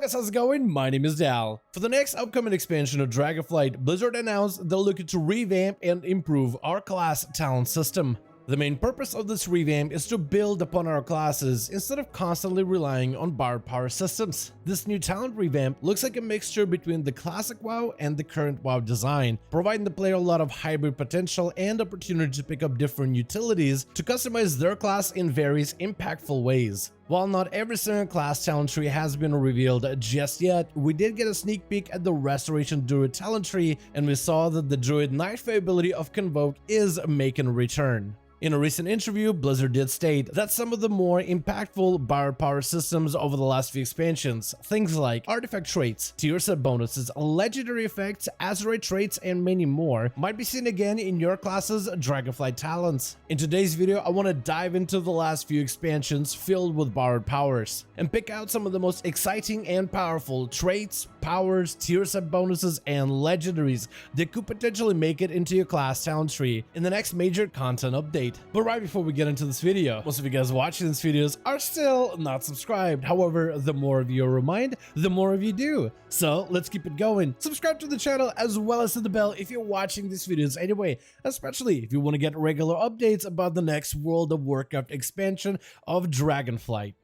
guys, how's it going? My name is Dal. For the next upcoming expansion of Dragonflight, Blizzard announced they're looking to revamp and improve our class talent system. The main purpose of this revamp is to build upon our classes instead of constantly relying on borrowed power systems. This new talent revamp looks like a mixture between the classic WoW and the current WoW design, providing the player a lot of hybrid potential and opportunity to pick up different utilities to customize their class in various impactful ways. While not every single class talent tree has been revealed just yet, we did get a sneak peek at the Restoration Druid talent tree, and we saw that the Druid Nightfall ability of Convoke is making a return. In a recent interview, Blizzard did state that some of the more impactful borrowed power systems over the last few expansions, things like artifact traits, tier set bonuses, legendary effects, Azerite traits, and many more, might be seen again in your class's Dragonflight talents. In today's video, I want to dive into the last few expansions filled with borrowed powers, and pick out some of the most exciting and powerful traits, powers, tier set bonuses, and legendaries that could potentially make it into your class talent tree in the next major content update. But right before we get into this video, most of you guys watching these videos are still not subscribed. However, the more of you are reminded, the more of you do. So let's keep it going. Subscribe to the channel as well as to the bell if you're watching these videos anyway, especially if you want to get regular updates about the next World of Warcraft expansion of Dragonflight.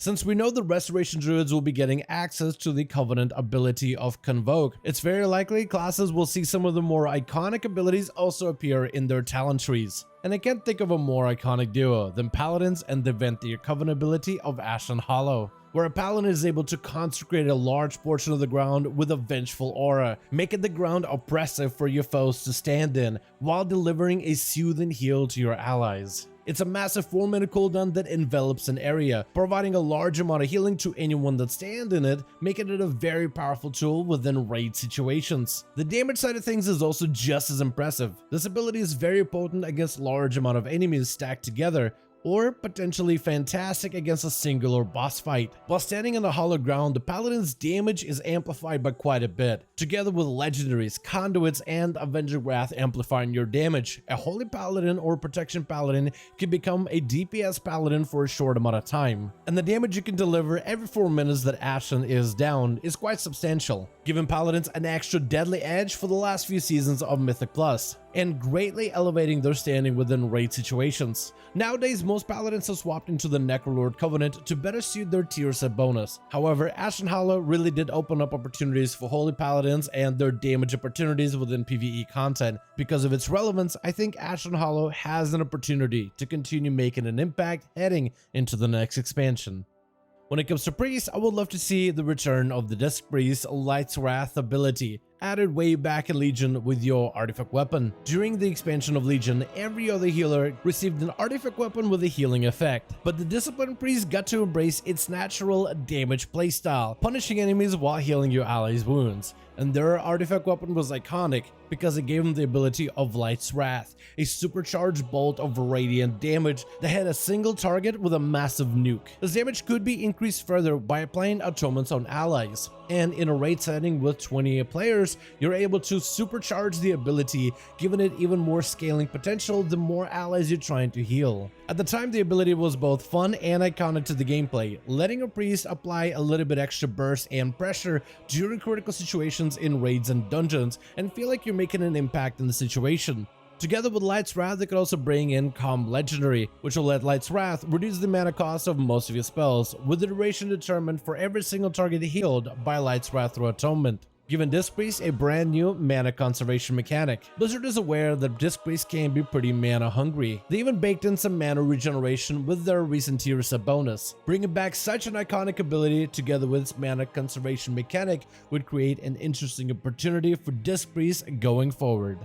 Since we know the Restoration Druids will be getting access to the Covenant ability of Convoke, it's very likely classes will see some of the more iconic abilities also appear in their talent trees. And I can't think of a more iconic duo than Paladins and the Venthyr Covenant ability of Ashen Hollow, where a Paladin is able to consecrate a large portion of the ground with a vengeful aura, making the ground oppressive for your foes to stand in, while delivering a soothing heal to your allies. It's a massive 4-minute cooldown that envelops an area, providing a large amount of healing to anyone that stands in it, making it a very powerful tool within raid situations. The damage side of things is also just as impressive. This ability is very potent against large amount of enemies stacked together, or potentially fantastic against a singular boss fight. While standing on the hollow ground, the Paladin's damage is amplified by quite a bit, together with legendaries, conduits, and Avenging Wrath amplifying your damage. A Holy Paladin or Protection Paladin can become a DPS Paladin for a short amount of time, and the damage you can deliver every 4 minutes that Ashen is down is quite substantial, giving Paladins an extra deadly edge for the last few seasons of Mythic Plus, and greatly elevating their standing within raid situations. Nowadays, most Paladins have swapped into the Necrolord Covenant to better suit their tier set bonus. However, Ashen Hollow really did open up opportunities for Holy Paladins and their damage opportunities within PvE content. Because of its relevance, I think Ashen Hollow has an opportunity to continue making an impact heading into the next expansion. When it comes to Priest, I would love to see the return of the Disc Priest Light's Wrath ability, added way back in Legion with your artifact weapon. During the expansion of Legion, every other healer received an artifact weapon with a healing effect, but the Discipline Priest got to embrace its natural damage playstyle, punishing enemies while healing your allies' wounds. And their artifact weapon was iconic because it gave them the ability of Light's Wrath, a supercharged bolt of radiant damage that had a single target with a massive nuke. This damage could be increased further by applying atonements on allies, and in a raid setting with 28 players, you're able to supercharge the ability, giving it even more scaling potential the more allies you're trying to heal. At the time, the ability was both fun and iconic to the gameplay, letting a priest apply a little bit extra burst and pressure during critical situations in raids and dungeons, and feel like you're making an impact in the situation. Together with Light's Wrath, they could also bring in Calm Legendary, which will let Light's Wrath reduce the mana cost of most of your spells, with the duration determined for every single target healed by Light's Wrath through Atonement, giving Disc Priest a brand new mana conservation mechanic. Blizzard is aware that Disc Priest can be pretty mana hungry. They even baked in some mana regeneration with their recent tier set bonus. Bringing back such an iconic ability together with its mana conservation mechanic would create an interesting opportunity for Disc Priest going forward.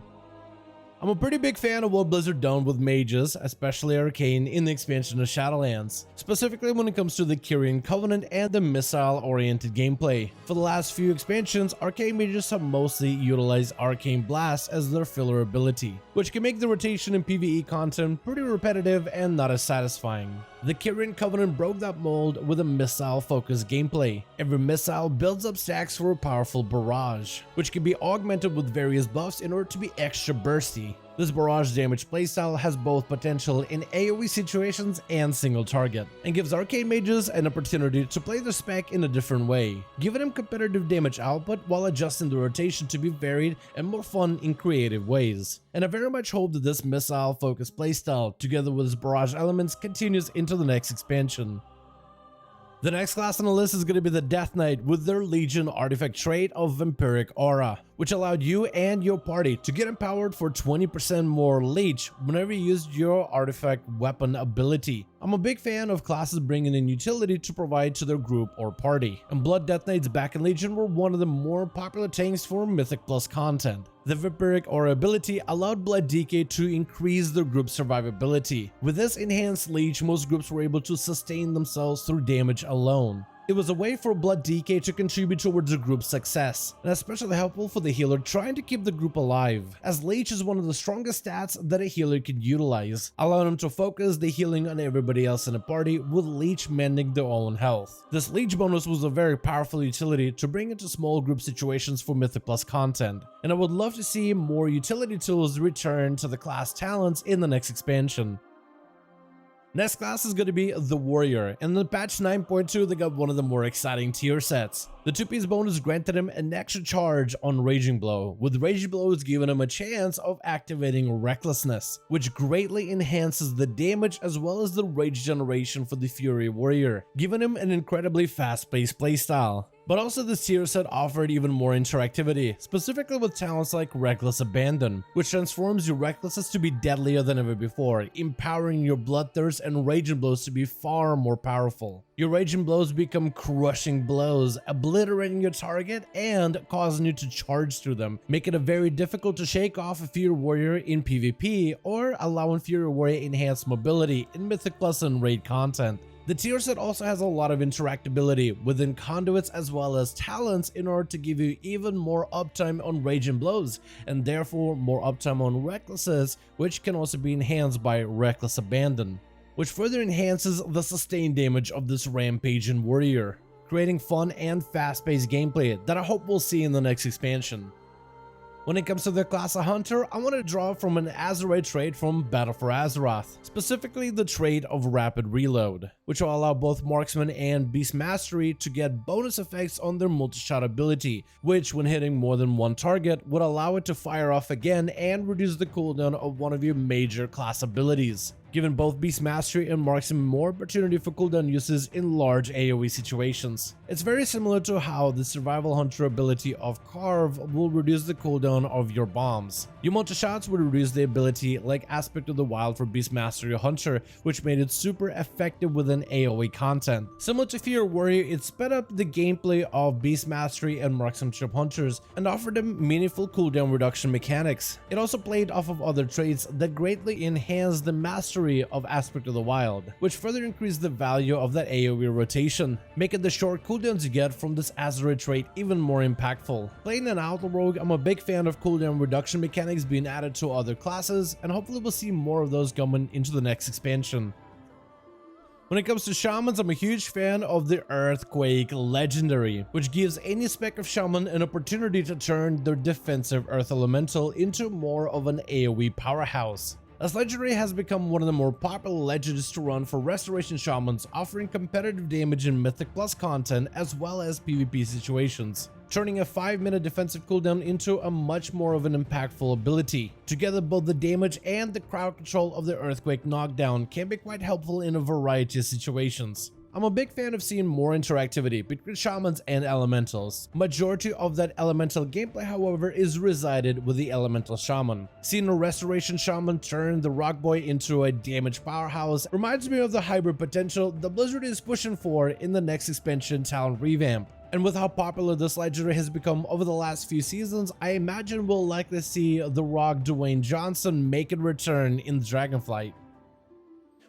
I'm a pretty big fan of what Blizzard done with mages, especially Arcane, in the expansion of Shadowlands, specifically when it comes to the Kyrian Covenant and the missile-oriented gameplay. For the last few expansions, Arcane mages have mostly utilized Arcane Blast as their filler ability, which can make the rotation in PvE content pretty repetitive and not as satisfying. The Kyrian Covenant broke that mold with a missile-focused gameplay. Every missile builds up stacks for a powerful barrage, which can be augmented with various buffs in order to be extra bursty. This barrage damage playstyle has both potential in AoE situations and single target, and gives arcane mages an opportunity to play their spec in a different way, giving them competitive damage output while adjusting the rotation to be varied and more fun in creative ways. And I very much hope that this missile-focused playstyle, together with its barrage elements, continues into the next expansion. The next class on the list is going to be the Death Knight with their Legion artifact trait of Vampiric Aura, which allowed you and your party to get empowered for 20% more leech whenever you used your artifact weapon ability. I'm a big fan of classes bringing in utility to provide to their group or party, and Blood Death Knights back in Legion were one of the more popular tanks for Mythic Plus content. The Vampiric Aura ability allowed Blood DK to increase their group's survivability. With this enhanced leech, most groups were able to sustain themselves through damage alone. It was a way for Blood DK to contribute towards the group's success, and especially helpful for the healer trying to keep the group alive, as Leech is one of the strongest stats that a healer can utilize, allowing him to focus the healing on everybody else in the party, with Leech mending their own health. This Leech bonus was a very powerful utility to bring into small group situations for Mythic Plus content, and I would love to see more utility tools return to the class talents in the next expansion. Next class is going to be the Warrior, and in the patch 9.2 they got one of the more exciting tier sets. The 2-piece bonus granted him an extra charge on Raging Blow, with Raging Blows giving him a chance of activating Recklessness, which greatly enhances the damage as well as the rage generation for the Fury Warrior, giving him an incredibly fast-paced playstyle. But also this tier set offered even more interactivity, specifically with talents like Reckless Abandon, which transforms your Recklessness to be deadlier than ever before, empowering your Bloodthirst and Raging Blows to be far more powerful. Your Raging Blows become crushing blows, obliterating your target and causing you to charge through them, making it very difficult to shake off a Fury Warrior in PvP or allowing Fury Warrior enhanced mobility in Mythic Plus and Raid content. The tier set also has a lot of interactability within conduits as well as talents in order to give you even more uptime on Raging Blows, and therefore more uptime on Recklesses, which can also be enhanced by Reckless Abandon, which further enhances the sustained damage of this rampaging warrior, creating fun and fast-paced gameplay that I hope we'll see in the next expansion. When it comes to the class of Hunter, I want to draw from an Azerite trait from Battle for Azeroth, specifically the trait of Rapid Reload, which will allow both Marksman and Beast Mastery to get bonus effects on their multi-shot ability, which when hitting more than one target would allow it to fire off again and reduce the cooldown of one of your major class abilities, giving both Beast Mastery and Marksman more opportunity for cooldown uses in large AoE situations. It's very similar to how the Survival Hunter ability of Carve will reduce the cooldown of your bombs. Your multi-shots would reduce the ability like Aspect of the Wild for Beast Mastery Hunter, which made it super effective within AoE content. Similar to Fury Warrior, it sped up the gameplay of Beast Mastery and Marksmanship Hunters and offered them meaningful cooldown reduction mechanics. It also played off of other traits that greatly enhanced the mastery of Aspect of the Wild, which further increased the value of that AoE rotation, making the short cooldowns you get from this Azerite trait even more impactful. Playing an Outlaw Rogue, I'm a big fan of cooldown reduction mechanics being added to other classes, and hopefully we'll see more of those coming into the next expansion. When it comes to Shamans, I'm a huge fan of the Earthquake Legendary, which gives any spec of Shaman an opportunity to turn their defensive Earth Elemental into more of an AoE powerhouse. This legendary has become one of the more popular legends to run for Restoration Shamans, offering competitive damage in Mythic Plus content as well as PvP situations, turning a 5-minute defensive cooldown into a much more of an impactful ability. Together, both the damage and the crowd control of the Earthquake knockdown can be quite helpful in a variety of situations. I'm a big fan of seeing more interactivity between Shamans and Elementals. Majority of that Elemental gameplay, however, is resided with the Elemental Shaman. Seeing a Restoration Shaman turn the Rock Boy into a damage powerhouse reminds me of the hybrid potential that Blizzard is pushing for in the next expansion talent revamp. And with how popular this legendary has become over the last few seasons, I imagine we'll likely see the Rock Dwayne Johnson make a return in Dragonflight.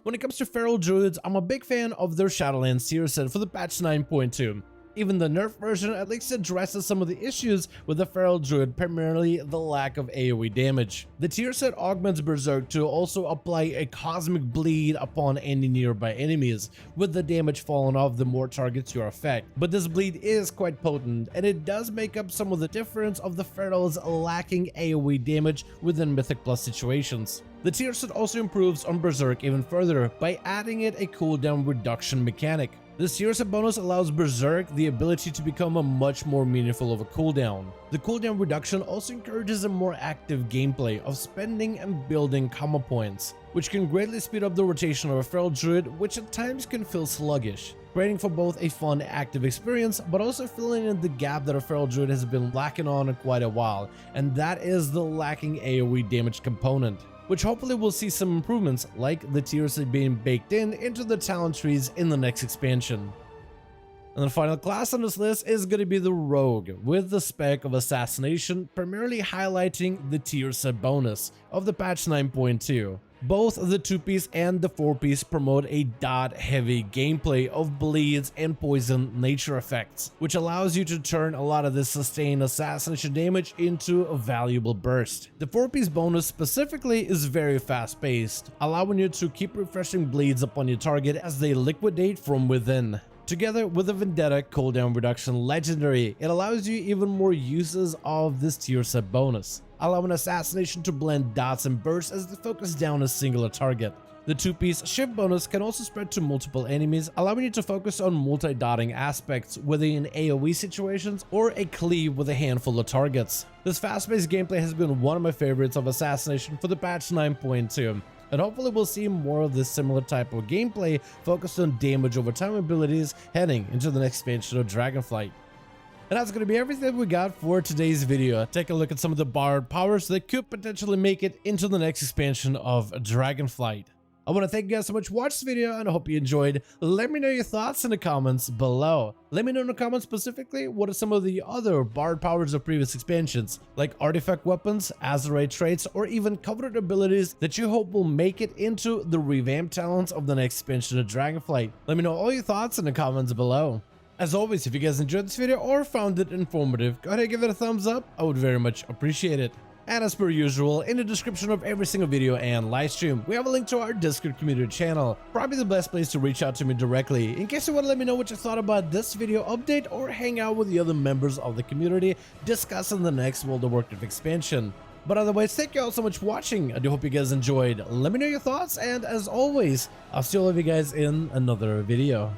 When it comes to Feral Druids, I'm a big fan of their Shadowlands tier set for the patch 9.2. Even the nerf version at least addresses some of the issues with the Feral Druid, primarily the lack of AoE damage. The tier set augments Berserk to also apply a cosmic bleed upon any nearby enemies, with the damage falling off the more targets you affect. But this bleed is quite potent, and it does make up some of the difference of the Feral's lacking AoE damage within Mythic Plus situations. The tier set also improves on Berserk even further by adding it a cooldown reduction mechanic. This tier set bonus allows Berserk the ability to become a much more meaningful of a cooldown. The cooldown reduction also encourages a more active gameplay of spending and building combo points, which can greatly speed up the rotation of a Feral Druid, which at times can feel sluggish, creating for both a fun active experience but also filling in the gap that a Feral Druid has been lacking on in quite a while, and that is the lacking AoE damage component, which hopefully will see some improvements like the tier set being baked into the talent trees in the next expansion. And the final class on this list is going to be the Rogue, with the spec of Assassination primarily highlighting the tier set bonus of the patch 9.2. Both the 2-piece and the 4-piece promote a dot-heavy gameplay of bleeds and poison nature effects, which allows you to turn a lot of this sustained assassination damage into a valuable burst. The 4-piece bonus specifically is very fast-paced, allowing you to keep refreshing bleeds upon your target as they liquidate from within. Together with the Vendetta cooldown reduction legendary, it allows you even more uses of this tier set bonus, allowing Assassination to blend dots and bursts as they focus down a singular target. The 2-piece shift bonus can also spread to multiple enemies, allowing you to focus on multi-dotting aspects, whether in AoE situations or a cleave with a handful of targets. This fast-paced gameplay has been one of my favorites of Assassination for the patch 9.2. And hopefully we'll see more of this similar type of gameplay focused on damage over time abilities heading into the next expansion of Dragonflight. And that's going to be everything we got for today's video. Take a look at some of the borrowed powers that could potentially make it into the next expansion of Dragonflight. I want to thank you guys so much for watching this video, and I hope you enjoyed. Let me know your thoughts in the comments below. Let me know in the comments specifically what are some of the other borrowed powers of previous expansions, like artifact weapons, Azerite traits, or even coveted abilities that you hope will make it into the revamped talents of the next expansion of Dragonflight. Let me know all your thoughts in the comments below. As always, if you guys enjoyed this video or found it informative, go ahead and give it a thumbs up. I would very much appreciate it. And as per usual, in the description of every single video and live stream, we have a link to our Discord community channel. Probably the best place to reach out to me directly in case you want to let me know what you thought about this video update or hang out with the other members of the community discussing the next World of Warcraft expansion. But otherwise, thank you all so much for watching. I do hope you guys enjoyed. Let me know your thoughts, and as always, I'll see all of you guys in another video.